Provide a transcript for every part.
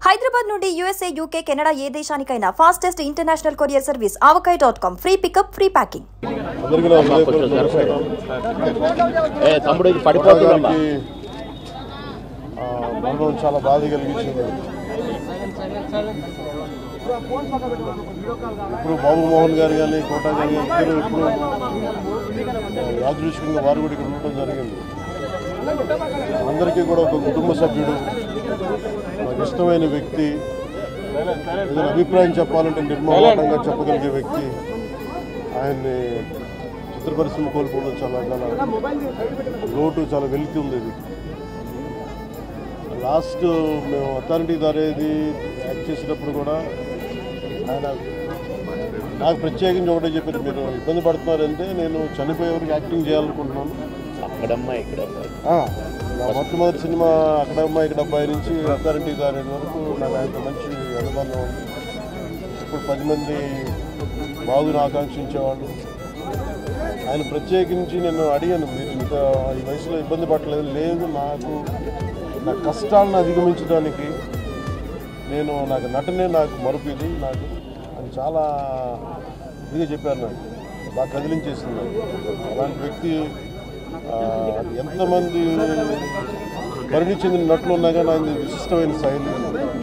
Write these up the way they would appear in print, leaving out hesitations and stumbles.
హైదరాబాద్ నుండి USA, UK, Canada ఏ దేశానికైనా fastest international courier service avkai.com. Free pickup, free packing. చాలా బాధ కలిగించింది. ఇప్పుడు బాబు మోహన్ గారు కానీ కోటా గారు ఇద్దరు ఇప్పుడు యాదృష్టికంగా వారు కూడా ఇక్కడ ఉండటం జరిగింది. అందరికీ కూడా ఒక కుటుంబ సభ్యుడు, నాకు ఇష్టమైన వ్యక్తి, ఏదైనా అభిప్రాయం చెప్పాలంటే నిర్మూలంగా చెప్పగలిగే వ్యక్తి. ఆయన్ని చిత్ర పరిశ్రమ కోల్పోవడం చాలా లోటు, చాలా వెలితి ఉంది. ఇది లాస్ట్ మేము అథారిటీ దారేది యాక్ట్ చేసేటప్పుడు కూడా ఆయన నాకు ప్రత్యేకించి ఒకటే చెప్పారు, మీరు ఇబ్బంది పడుతున్నారంటే నేను చనిపోయేవరకు యాక్టింగ్ చేయాలనుకుంటున్నాను. నా మొట్టమొదటి సినిమా అక్కడమ్మ ఇక్కడ అబ్బాయి నుంచి అథారిటీ దారేది వరకు నాకు ఆయనతో మంచి అనుబంధం ఉంది. ఇప్పుడు 10 మంది బాగుని ఆకాంక్షించేవాళ్ళు. ఆయన ప్రత్యేకించి నేను అడిగాను, మీరు ఇంత ఈ వయసులో ఇబ్బంది పడలేదు. లేదు, నా కష్టాలను అధిగమించడానికి నాకు నటనే నాకు మరుపు ఇది నాకు అని చాలా ఇదిగా చెప్పారు. నాకు బాగా కదిలించేసింది. అలాంటి వ్యక్తి ఎంతమంది పరిణి చెందిన నటులు ఉన్నా కానీ ఆయన విశిష్టమైన శైలి,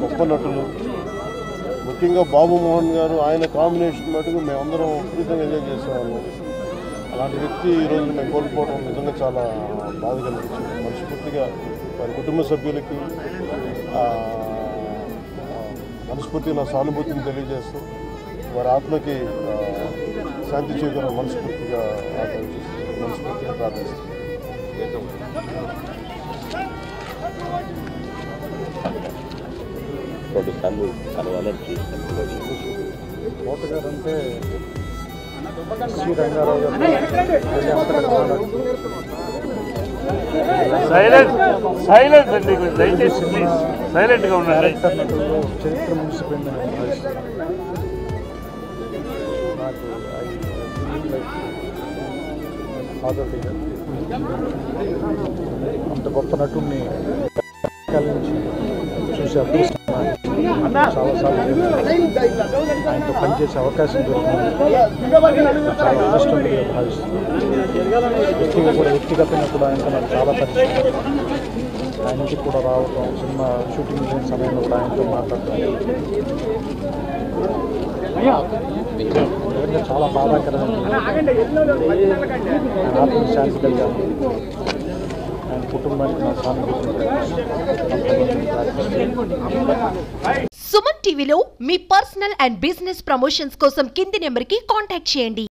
గొప్ప నటులు. ముఖ్యంగా బాబు మోహన్ గారు, ఆయన కాంబినేషన్ మటుకు మేమందరం విపరీతంగా ఎంజాయ్ చేసేవాళ్ళం. అలాంటి వ్యక్తి ఈరోజు మేము కోల్పోవడం నిజంగా చాలా బాధ కలిగించింది. మనస్ఫూర్తిగా వారి కుటుంబ సభ్యులకి మనస్ఫూర్తిగా నా సానుభూతిని తెలియజేస్తూ వారి ఆత్మకి శాంతి చేకూరాలని మనస్ఫూర్తిగా ప్రార్థిస్తాను. కోటగారు అంటే శ్రీ రంగారావు గారు సైలెంట్ అండి, దయచేసి సైలెంట్గా ఉండండి. చరిత్ర ముగిసిపోయిందని నాకు అంత గొప్ప నటుడిని నుంచి చూసే అదృష్టం చాలాసార్లు ఆయనతో పనిచేసే అవకాశం దొరికింది. చాలా అదృష్టంగా భావిస్తున్నాను. వ్యక్తిగతంగా కూడా ఆయనతో నాకు చాలా పరిచయం. ఆయన ఇంటికి కూడా రావటం, సినిమా షూటింగ్ లేని సమయంలో కూడా ఆయనతో మాట్లాడటం చాలా బాధాకరమైన. ఆత్మశాంతి కలిగాను. ఆయన కుటుంబానికి నా సానుభూతిని. సుమన్ టీవీలో మీ పర్సనల్ అండ్ బిజినెస్ ప్రమోషన్స్ కోసం కింది నెంబర్కి కాంటాక్ట్ చేయండి.